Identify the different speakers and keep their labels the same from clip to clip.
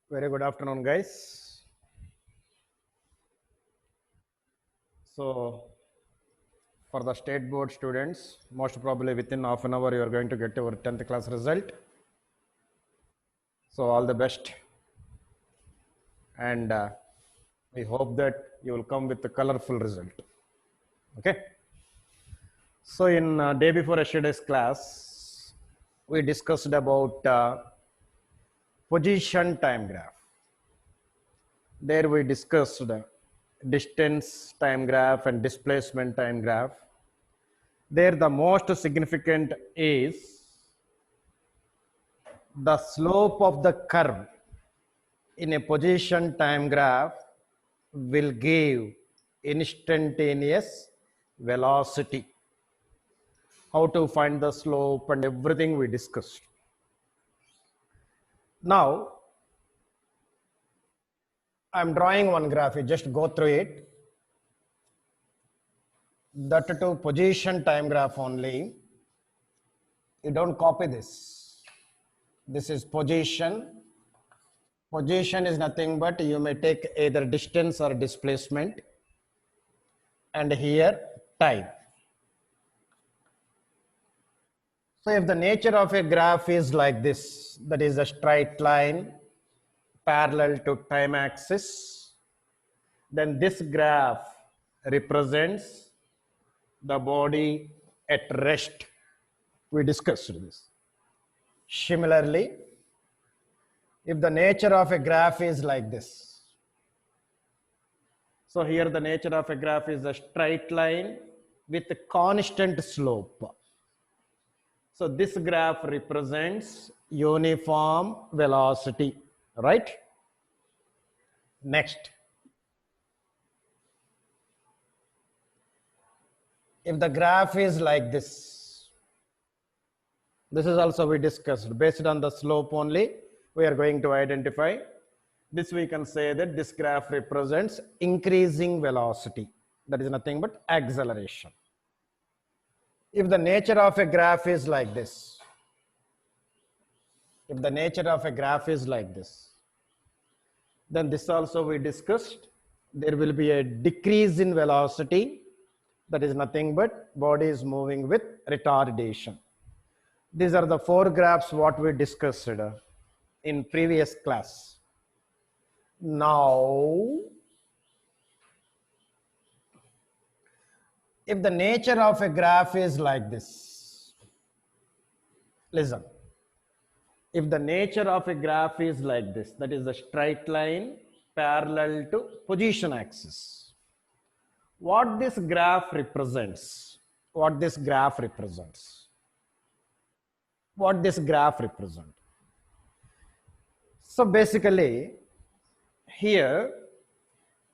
Speaker 1: Very good afternoon, guys. So, for the state board students, most probably within half an hour, you are going to get your 10th class result. So, all the best. And we hope that you will come with a colorful result. Okay. So, in day before yesterday's class, we discussed about position time graph. There we discussed distance time graph and displacement time graph. There the most significant is the slope of the curve in a position time graph will give instantaneous velocity. How to find the slope and everything we discussed. Now, I'm drawing one graph, you just go through it. That to position time graph only. You don't copy this. This is position. Position is nothing but you may take either distance or displacement, and here time. So if the nature of a graph is like this, that is a straight line parallel to time axis, then this graph represents the body at rest. We discussed this. Similarly, if the nature of a graph is like this, so here the nature of a graph is a straight line with a constant slope. So this graph represents uniform velocity, right? Next. If the graph is like this is also we discussed. Based on the slope only, we are going to identify. This we can say that this graph represents increasing velocity. That is nothing but acceleration. If the nature of a graph is like this, if the nature of a graph is like this, then this also we discussed. There will be a decrease in velocity. That is nothing but body is moving with retardation. These are the four graphs what we discussed in previous class. Now, if the nature of a graph is like this, listen. If the nature of a graph is like this, that is a straight line parallel to position axis, what this graph represents, what this graph represents, So basically, here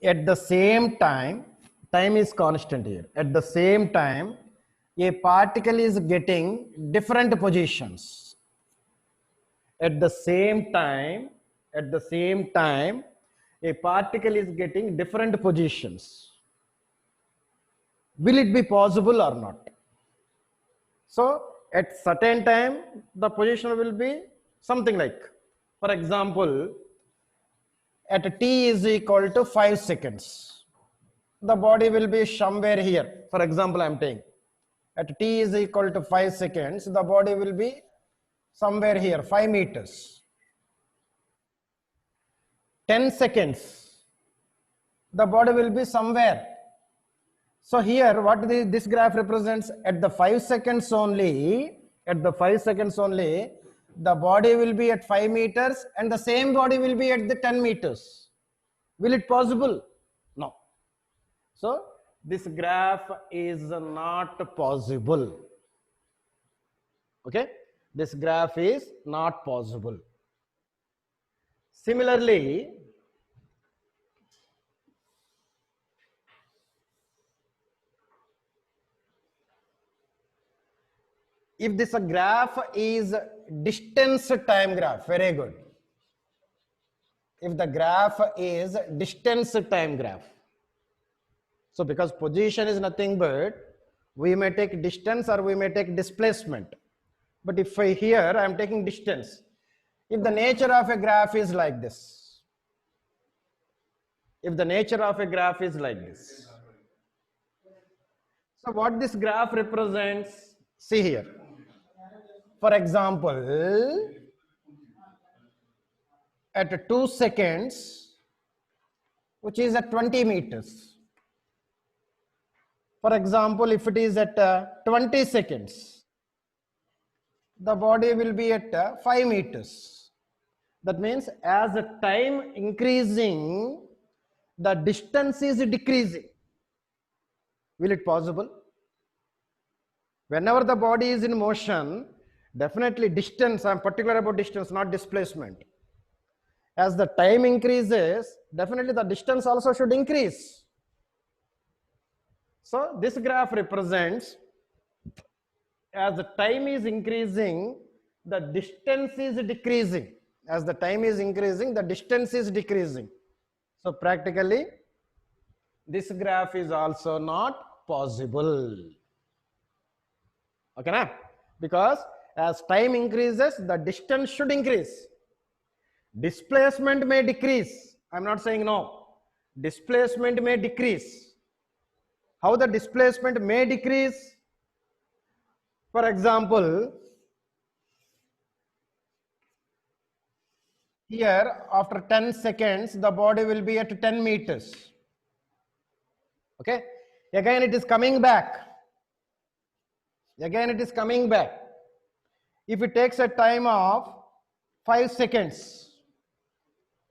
Speaker 1: at the same time, time is constant here. At the same time, a particle is getting different positions. At the same time, a particle is getting different positions. Will it be possible or not? So at certain time, the position will be something like, for example, at t is equal to 5 seconds, the body will be somewhere here. For example, I am taking at t is equal to 5 seconds, the body will be somewhere here, 5 meters. 10 seconds, the body will be somewhere. So here, what this graph represents, at the 5 seconds only, the body will be at 5 meters and the same body will be at the 10 meters. Will it possible? No. So this graph is not possible. Okay? This graph is not possible. Similarly, if this graph is distance time graph, very good. If the graph is distance time graph, so because position is nothing but we may take distance or we may take displacement. But if here I am taking distance, if the nature of a graph is like this, if the nature of a graph is like this. So what this graph represents, see here. For example, at 2 seconds, which is at 20 meters. For example, if it is at 20 seconds, the body will be at 5 meters. That means as the time increasing, the distance is decreasing. Will it possible? Whenever the body is in motion, definitely distance, I am particular about distance, not displacement. As the time increases, definitely the distance also should increase. So this graph represents, as the time is increasing, the distance is decreasing. As the time is increasing, the distance is decreasing. So practically, this graph is also not possible. Okay, na? Because as time increases, the distance should increase. Displacement may decrease. I'm not saying no. Displacement may decrease. How the displacement may decrease? For example, here after 10 seconds, the body will be at 10 meters. Okay. Again, it is coming back. Again, it is coming back. If it takes a time of 5 seconds,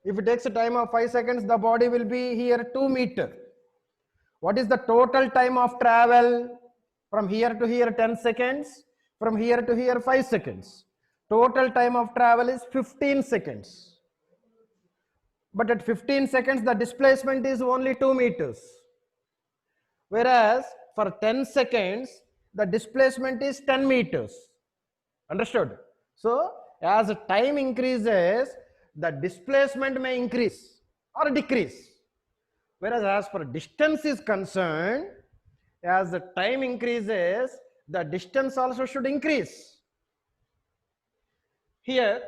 Speaker 1: if it takes a time of 5 seconds, the body will be here 2 meters. What is the total time of travel? From here to here 10 seconds, from here to here 5 seconds. Total time of travel is 15 seconds. But at 15 seconds, the displacement is only 2 meters. Whereas for 10 seconds, the displacement is 10 meters. Understood? So as time increases, the displacement may increase or decrease. Whereas as for distance is concerned, as the time increases, the distance also should increase. Here,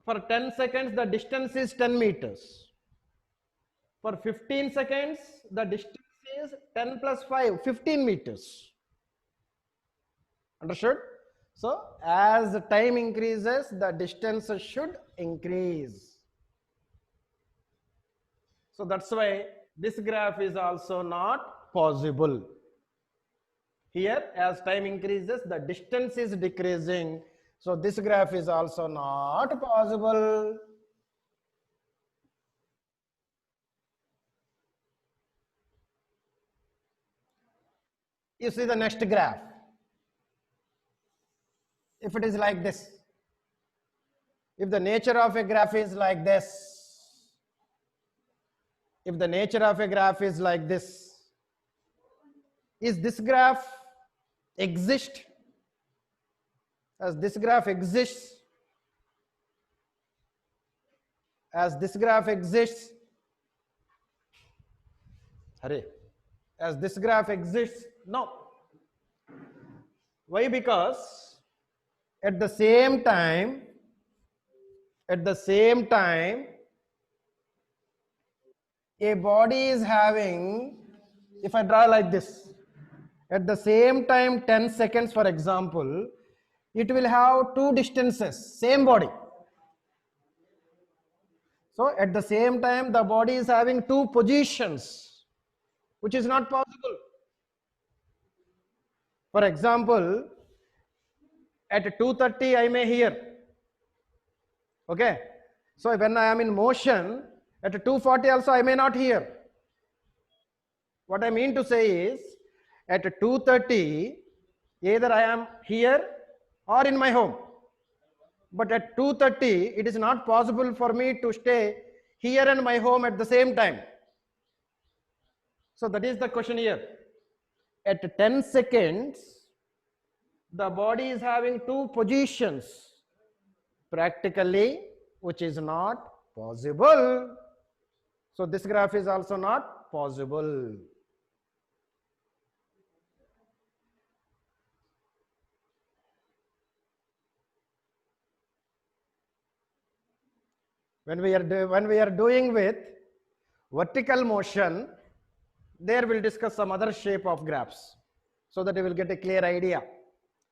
Speaker 1: for 10 seconds, the distance is 10 meters. For 15 seconds, the distance is 10 plus 5, 15 meters. Understood? So, as the time increases, the distance should increase. So, that's why this graph is also not possible. Here, as time increases, the distance is decreasing. So, this graph is also not possible. You see the next graph. If it is like this, if the nature of a graph is like this, if the nature of a graph is like this, is this graph exist? As this graph exists, as this graph exists, hurry, as this graph exists, no. Why? Because at the same time, a body is having, if I draw like this, at the same time 10 seconds, for example, it will have two distances, same body. So at the same time, the body is having two positions, which is not possible. For example, at 2:30, I may hear. Okay. So when I am in motion, at 2:40 also I may not hear. What I mean to say is, at 2:30, either I am here or in my home. But at 2:30, it is not possible for me to stay here and my home at the same time. So that is the question here. At 10 seconds, the body is having two positions, practically, which is not possible. So this graph is also not possible. When we are doing with Vertical motion, there we'll discuss some other shape of graphs so that you will get a clear idea.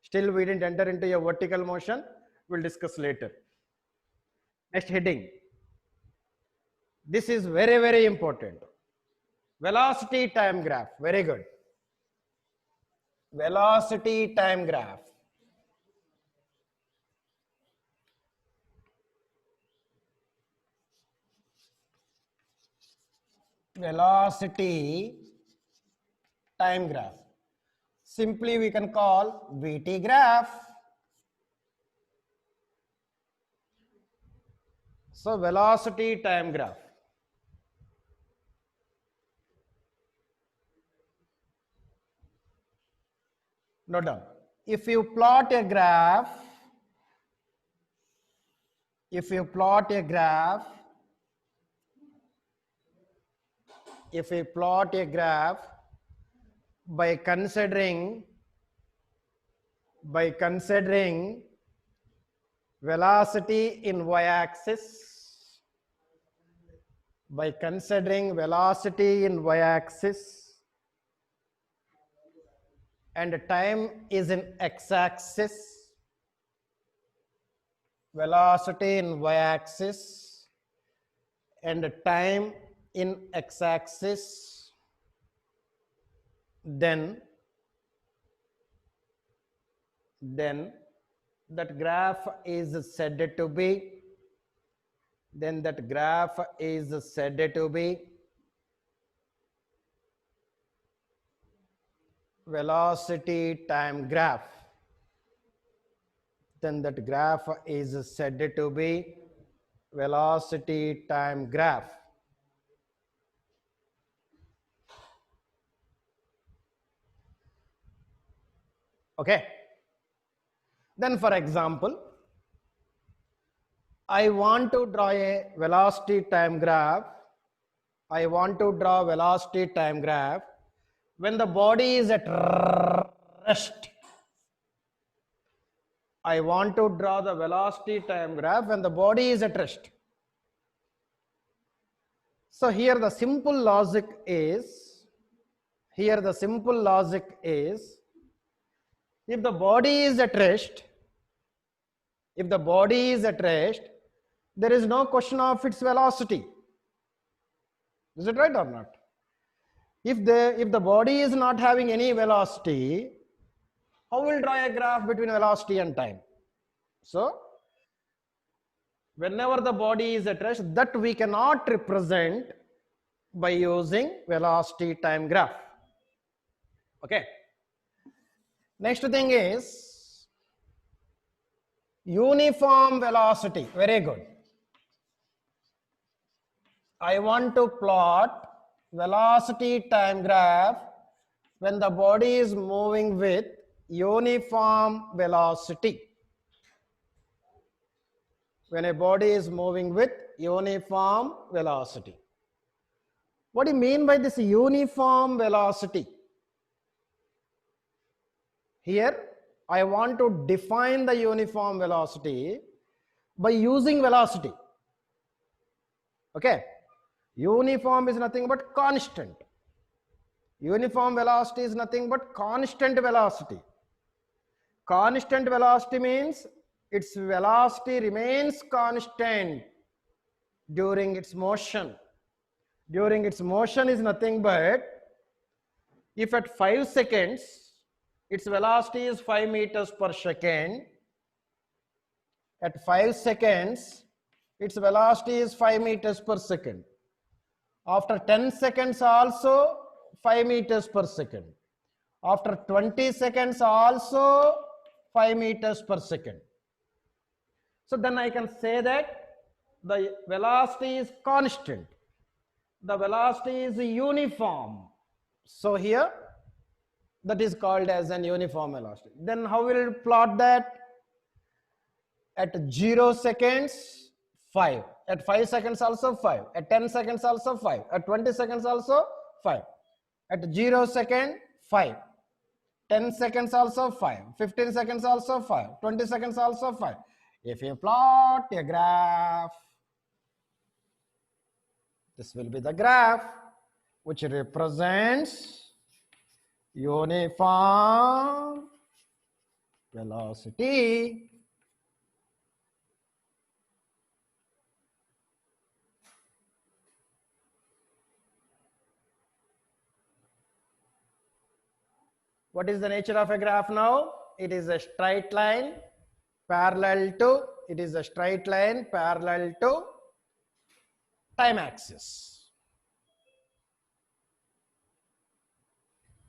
Speaker 1: Still we didn't enter into a vertical motion, we'll discuss later. Next heading. This is very, very important. Velocity time graph, very good. Velocity time graph. Velocity time graph. Simply we can call VT graph. So velocity time graph. Note down. If you plot a graph, if you plot a graph by considering velocity in y-axis, and time is in x-axis, velocity in y-axis and time in x-axis, then that graph is said to be velocity time graph. Then that graph is said to be velocity time graph. Okay. Then for example, I want to draw a velocity time graph. When the body is at rest. I want to draw the velocity time graph when the body is at rest. So here the simple logic is, if the body is at rest, there is no question of its velocity. Is it right or not? If the body is not having any velocity, how will draw a graph between velocity and time? So whenever the body is at rest, that we cannot represent by using velocity time graph. Okay. Next thing is uniform velocity. Very good. I want to plot velocity time graph when the body is moving with uniform velocity. When a body is moving with uniform velocity. What do you mean by this uniform velocity? Here, I want to define the uniform velocity by using velocity. Okay. Uniform is nothing but constant. Uniform velocity is nothing but constant velocity. Constant velocity means its velocity remains constant during its motion. During its motion is nothing but, if at 5 seconds, its velocity is 5 meters per second. At 5 seconds, its velocity is 5 meters per second. After 10 seconds also 5 meters per second. After 20 seconds also 5 meters per second. So then I can say that the velocity is constant. The velocity is uniform. So here, that is called as an uniform velocity. Then how will we plot that? At 0 seconds, 5. At 5 seconds also 5. At 10 seconds also 5. At 20 seconds also 5. At 0 second, 5. 10 seconds also 5. 15 seconds also 5. 20 seconds also 5. If you plot a graph This will be the graph which represents uniform velocity. What is the nature of a graph now? It is a straight line parallel to, it is a straight line parallel to time axis.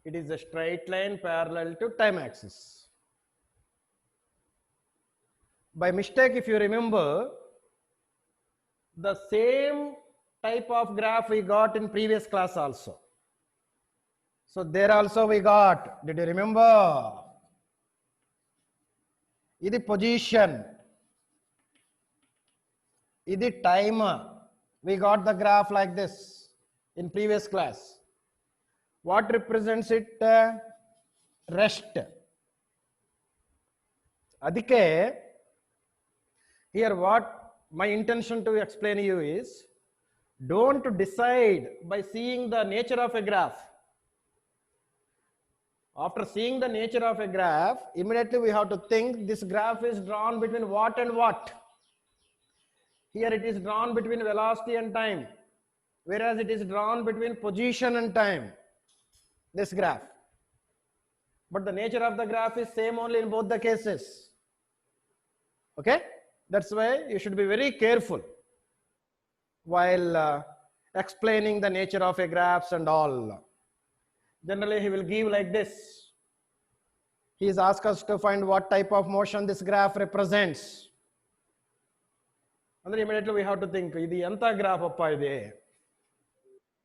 Speaker 1: It is a straight line parallel to time axis. By mistake, if you remember, the same type of graph we got in previous class also. So there also we got, did you remember? This position, this time. We got the graph like this in previous class. What represents it? Rest. Adike, here what my intention to explain you is, don't decide by seeing the nature of a graph. After seeing the nature of a graph, immediately we have to think this graph is drawn between what and what. Here it is drawn between velocity and time, whereas it is drawn between position and time, this graph. But the nature of the graph is same only in both the cases. Okay? That's why you should be very careful while explaining the nature of a graphs and all. Generally, he will give like this. He is asked us to find what type of motion this graph represents. And then immediately we have to think, idi enta graph appa ide?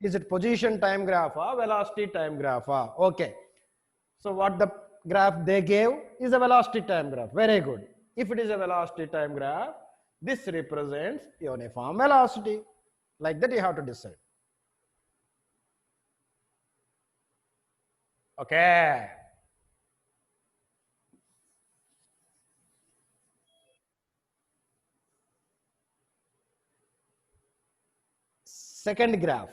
Speaker 1: Is it position time graph or velocity time graph? Okay. So what the graph they gave is a velocity time graph. Very good. If it is a velocity time graph, this represents uniform velocity. Like that you have to decide. Okay. Second graph.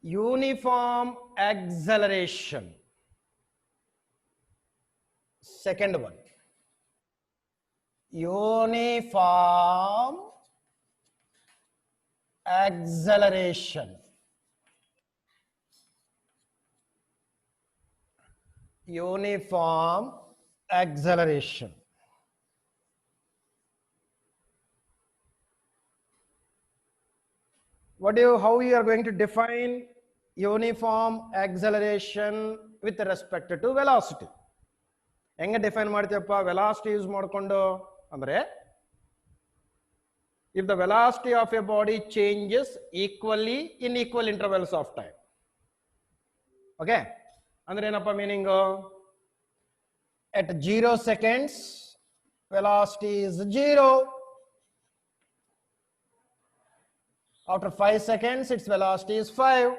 Speaker 1: Uniform acceleration. Second one. Uniform acceleration. Uniform acceleration. How you are going to define uniform acceleration with respect to velocity? ಹೆಂಗೆ define ಮಾಡ್ತೀಯಪ್ಪ velocity use ಮಾಡಿಕೊಂಡು ಅಂದ್ರೆ if the velocity of a body changes equally in equal intervals of time. Okay, ಅಂದ್ರೆ ಏನಪ್ಪ meaning? At 0 seconds velocity is 0. After 5 seconds its velocity is 5.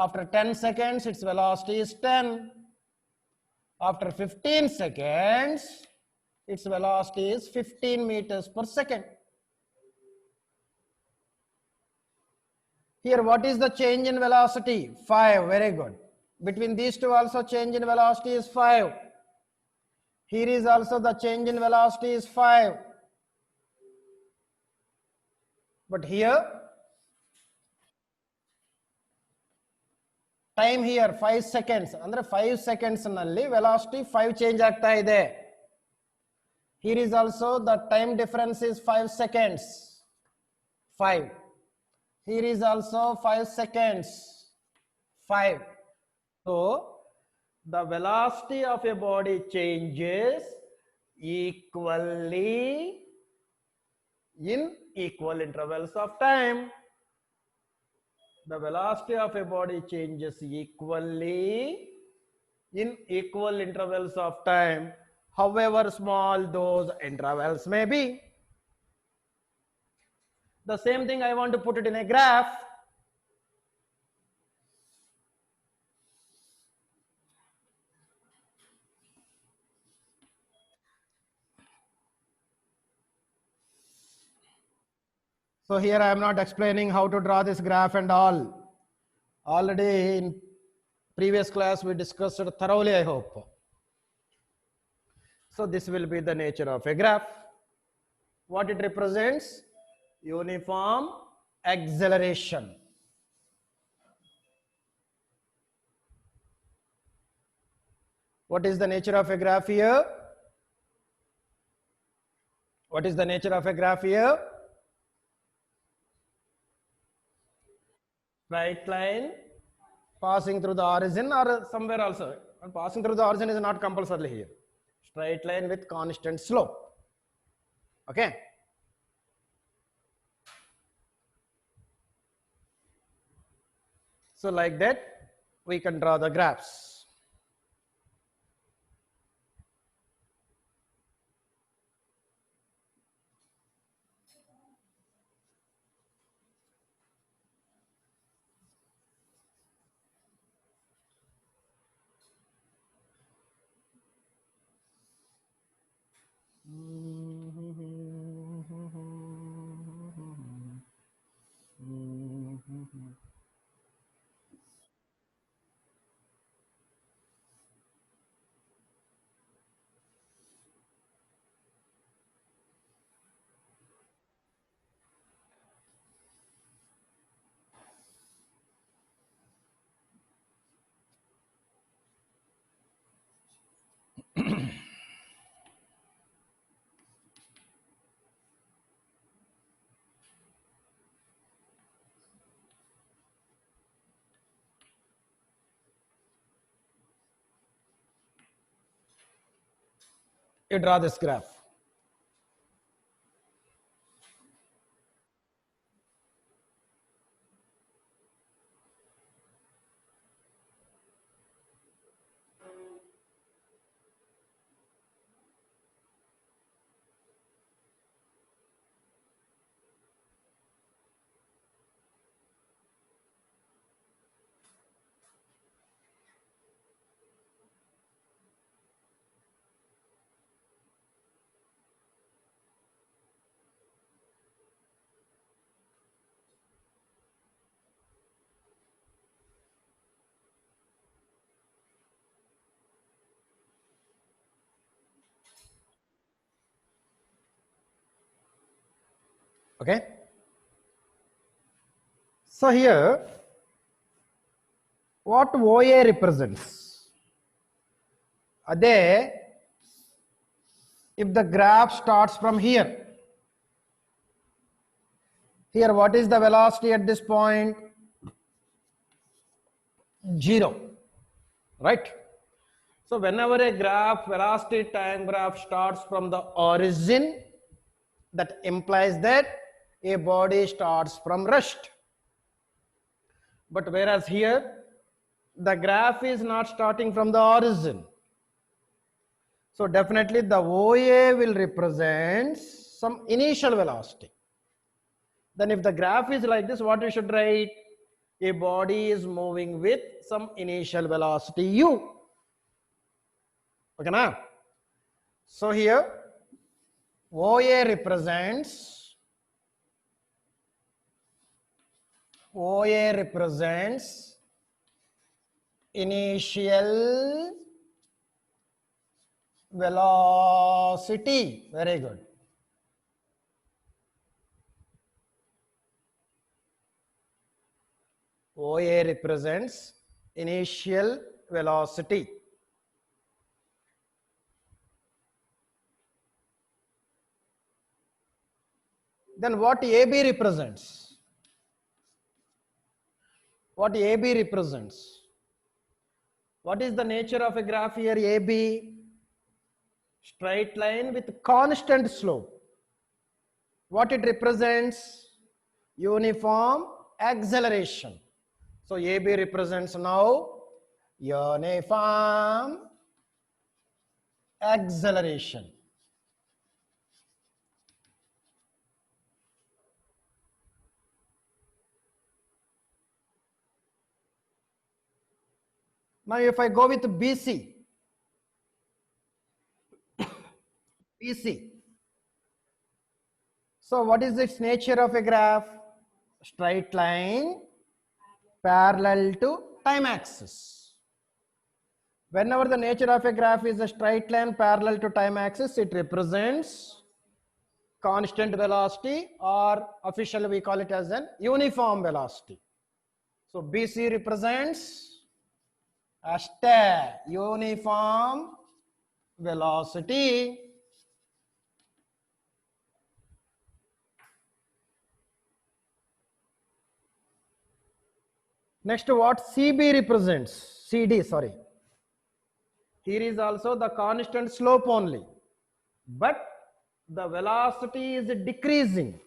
Speaker 1: After 10 seconds its velocity is 10. After 15 seconds, its velocity is 15 meters per second. Here, what is the change in velocity? 5, very good. Between these two also change in velocity is 5. Here is also the change in velocity is 5. But here, time here 5 seconds. Andre 5 seconds nalli velocity 5 change aagta ide. Here is also the time difference is 5 seconds. 5. Here is also 5 seconds. 5. So the velocity of a body changes equally in equal intervals of time. The velocity of a body changes equally in equal intervals of time, however small those intervals may be. The same thing I want to put it in a graph. So here I am not explaining how to draw this graph and all. Already in previous class we discussed it thoroughly, I hope. So this will be the nature of a graph. What it represents? Uniform acceleration. What is the nature of a graph here? What is the nature of a graph here? Straight line passing through the origin or somewhere also. And passing through the origin is not compulsorily here. Straight line with constant slope. Okay. So like that, we can draw the graphs. You draw this graph. Okay. So here, what OA represents? Ade, if the graph starts from here, what is the velocity at this point? 0, right? So whenever a graph, velocity time graph starts from the origin, that implies that a body starts from rest. But whereas here, the graph is not starting from the origin. So definitely the OA will represent some initial velocity. Then if the graph is like this, what we should write? A body is moving with some initial velocity u. Okay, na? So here OA represents initial velocity. Very good. OA represents initial velocity. Then what AB represents? What AB represents? What is the nature of a graph here? AB, straight line with constant slope. What it represents? Uniform acceleration. So AB represents now uniform acceleration. Now if I go with BC, So what is its nature of a graph? Straight line parallel to time axis. Whenever the nature of a graph is a straight line parallel to time axis, it represents constant velocity, or officially we call it as an uniform velocity. So BC represents a uniform velocity. Next, what CB represents? CD, sorry. Here is also the constant slope only, but the velocity is decreasing.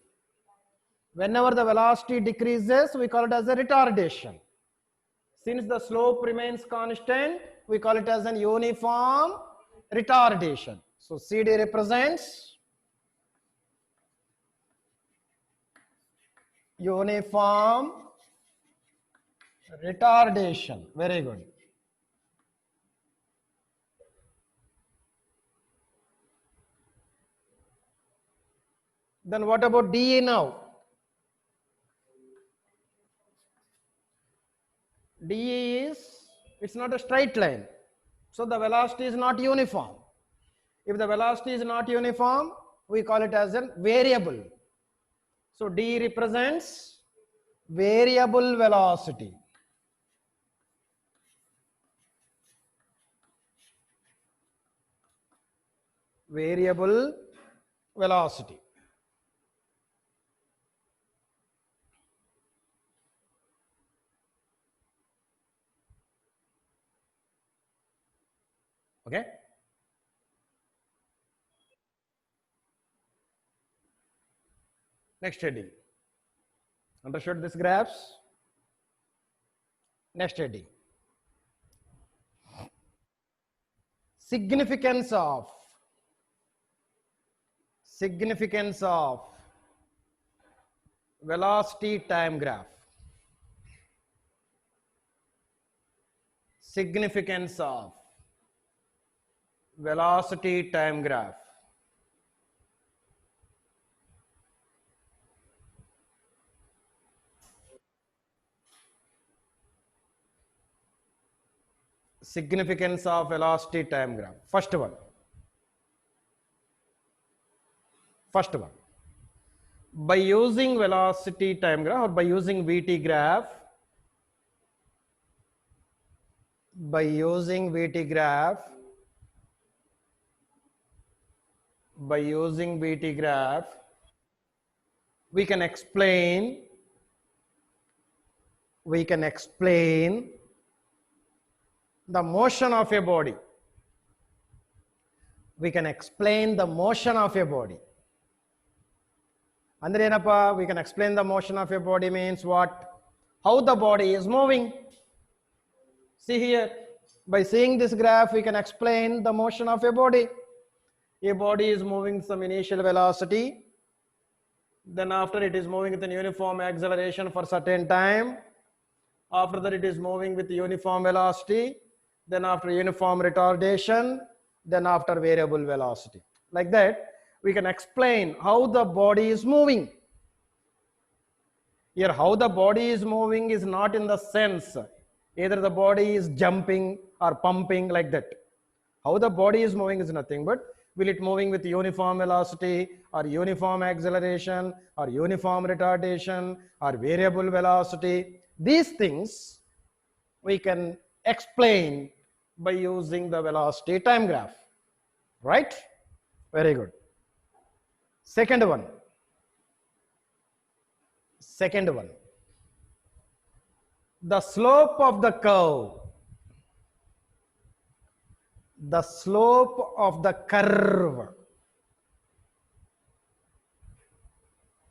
Speaker 1: Whenever the velocity decreases, we call it as a retardation. Since the slope remains constant, we call it as an uniform retardation. So CD represents uniform retardation. Very good. Then what about DE now? DE is, it's not a straight line. So the velocity is not uniform. If the velocity is not uniform, we call it as a variable. So D represents variable velocity. Variable velocity. Okay. Next heading. Understood this graphs? Next heading. Significance of velocity time graph. Significance of velocity time graph. Significance of velocity time graph. First one. By using velocity time graph, or by using VT graph, we can explain the motion of a body. We can explain the motion of a body. Andre enappa, we can explain the motion of a body means what? How the body is moving. See here, by seeing this graph, we can explain the motion of a body. A body is moving some initial velocity, then after it is moving with an uniform acceleration for certain time. After that it is moving with uniform velocity, then after uniform retardation, then after variable velocity. Like that, we can explain how the body is moving. Here, how the body is moving is not in the sense either the body is jumping or pumping, like that. How the body is moving is nothing but, will it moving with uniform velocity or uniform acceleration or uniform retardation or variable velocity. These things we can explain by using the velocity time graph, right? Very good. Second one, the slope of the curve,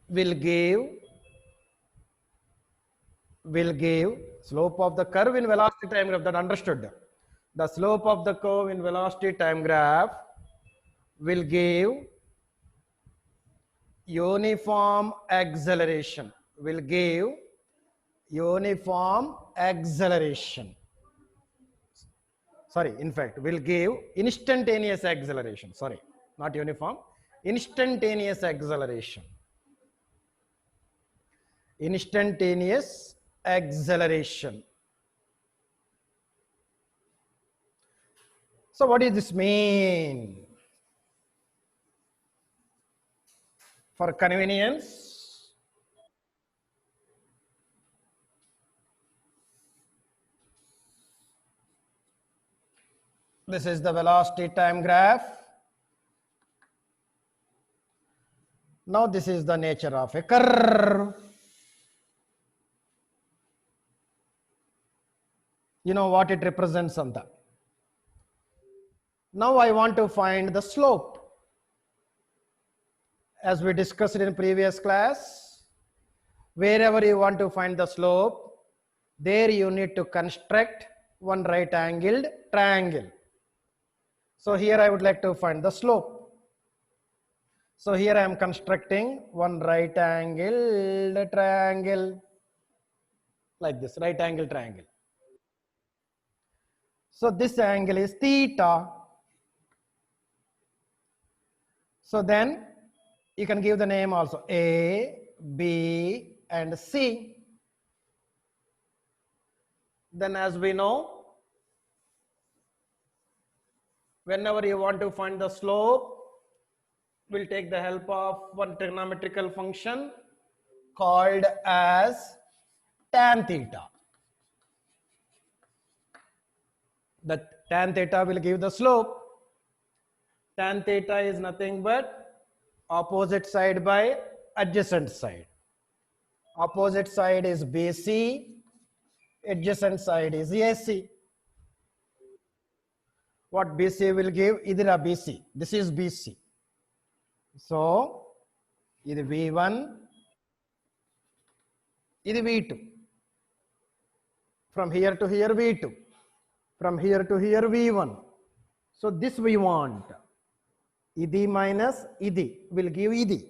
Speaker 1: will give slope of the curve in velocity time graph. That understood? The slope of the curve in velocity time graph will give uniform acceleration. Sorry, in fact, will give instantaneous acceleration. Sorry, not uniform, instantaneous acceleration. instantaneous acceleration. So what does this mean? For convenience, this is the velocity time graph. Now this is the nature of a curve. You know what it represents on that. Now I want to find the slope. As we discussed in previous class, wherever you want to find the slope, there you need to construct one right angled triangle. So here I would like to find the slope. So here I am constructing one right angled triangle like this, right angle triangle. So this angle is theta. So then you can give the name also A, B, and C. Then as we know, whenever you want to find the slope, we'll take the help of one trigonometrical function called as tan theta. The tan theta will give the slope. Tan theta is nothing but opposite side by adjacent side. Opposite side is BC, adjacent side is AC. What BC will give? Idira BC. This is BC. So, this V1, this V2. From here to here V2. From here to here V1. So this we want. Idi minus Idi will give Idi.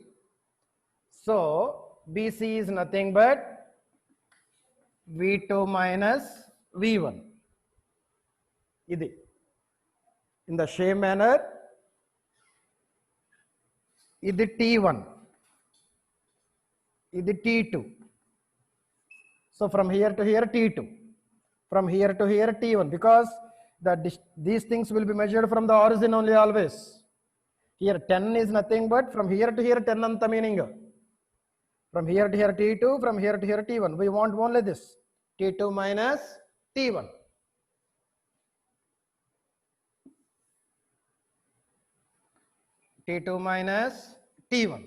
Speaker 1: So BC is nothing but V2 minus V1. Idi. In the same manner, Idi T1. Idi T2. So from here to here T2. From here to here T1, because these things will be measured from the origin only always. Here 10 is nothing but from here to here 10 anta meaning. From here to here T2, from here to here T1. We want only this, T2 minus T1. T2 minus T1.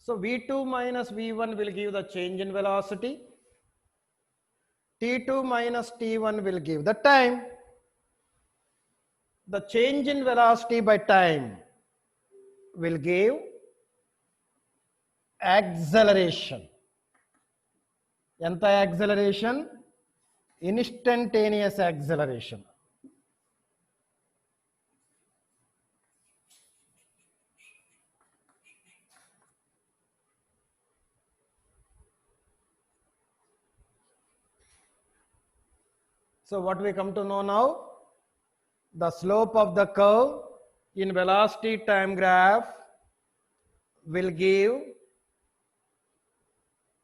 Speaker 1: So V2 minus V1 will give the change in velocity. T2 minus T1 will give the time. The change in velocity by time will give acceleration. Enta acceleration? Instantaneous acceleration. So what we come to know now? The slope of the curve in velocity time graph will give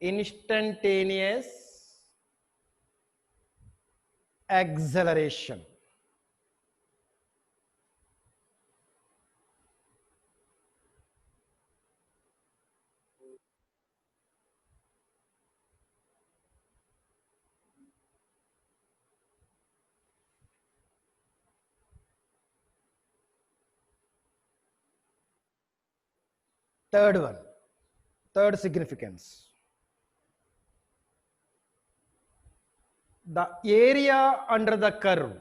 Speaker 1: instantaneous acceleration. Third one, third significance. The area under the curve.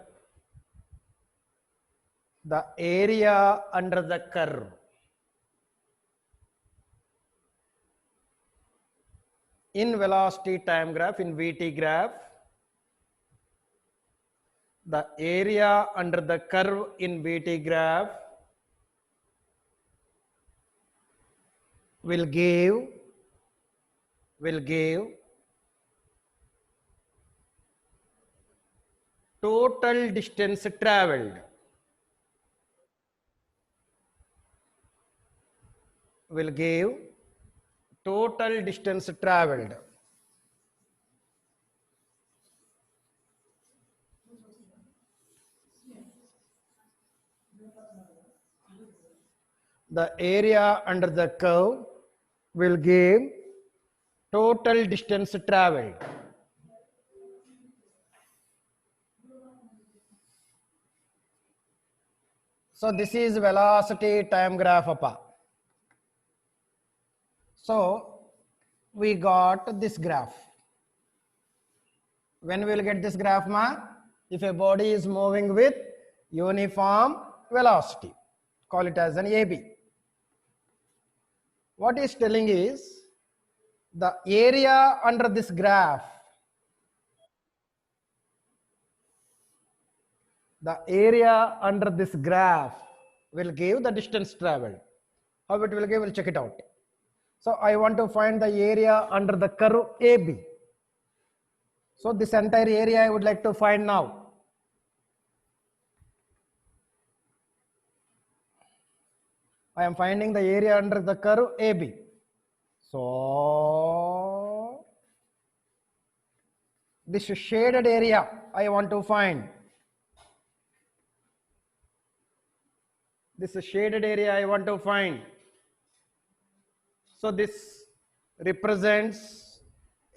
Speaker 1: The area under the curve in velocity time graph, in VT graph, the area under the curve in VT graph will give total distance traveled. will give total distance traveled. The area under the curve will give total distance traveled. So this is velocity time graph upper. So we got this graph. When we will get this graph, ma? If a body is moving with uniform velocity, call it as an AB. What is telling is the area under this graph, will give the distance traveled. How it will give, we'll check it out. So I want to find the area under the curve AB. So this entire area I would like to find now. I am finding the area under the curve AB. So this shaded area I want to find. This shaded area I want to find. So this represents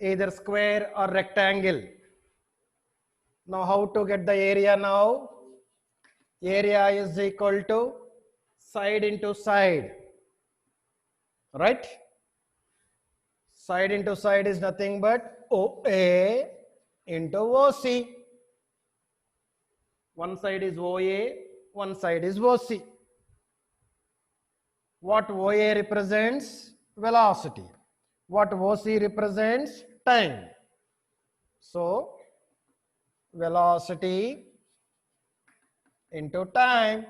Speaker 1: either square or rectangle. Now how to get the area now? Area is equal to side into side, right? Side into side is nothing but OA into OC. One side is OA, one side is OC. What OA represents? Velocity. What OC represents? Time. So velocity into time.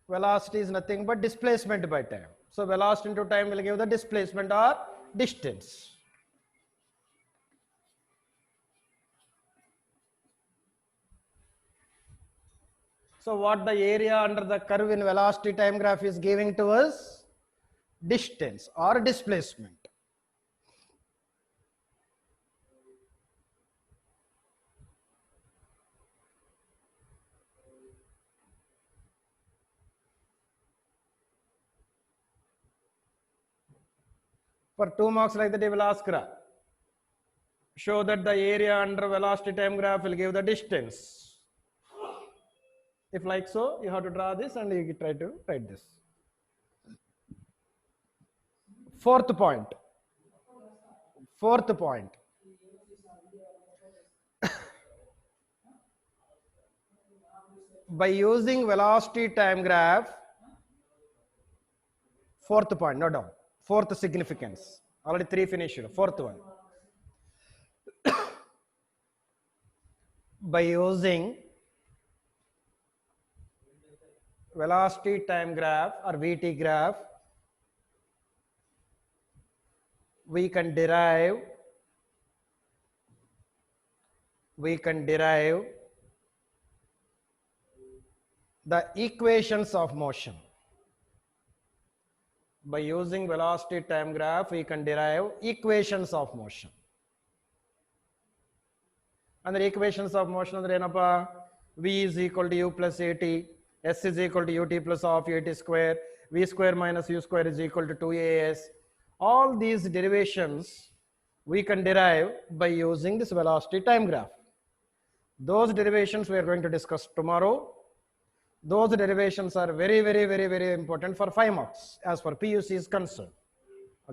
Speaker 1: Velocity is nothing but displacement by time. So velocity into time will give the displacement or distance. So what the area under the curve in velocity time graph is giving to us? Distance or displacement. For 2 marks like that, they will ask, show that the area under velocity time graph will give the distance. If like so, you have to draw this and you try to write this. Fourth point. By using velocity time graph, fourth point, no doubt. Fourth significance. Already 3 finished. Fourth one. By using velocity time graph or VT graph, we can derive the equations of motion. By using velocity time graph, we can derive equations of motion. And the equations of motion are ಏನಪ್ಪ? V is equal to U plus AT, S is equal to UT plus half AT square, V square minus U square is equal to 2AS. All these derivations we can derive by using this velocity time graph. Those derivations we are going to discuss tomorrow. Those derivations are very, very, very, very important for 5 marks as far PUC is concerned.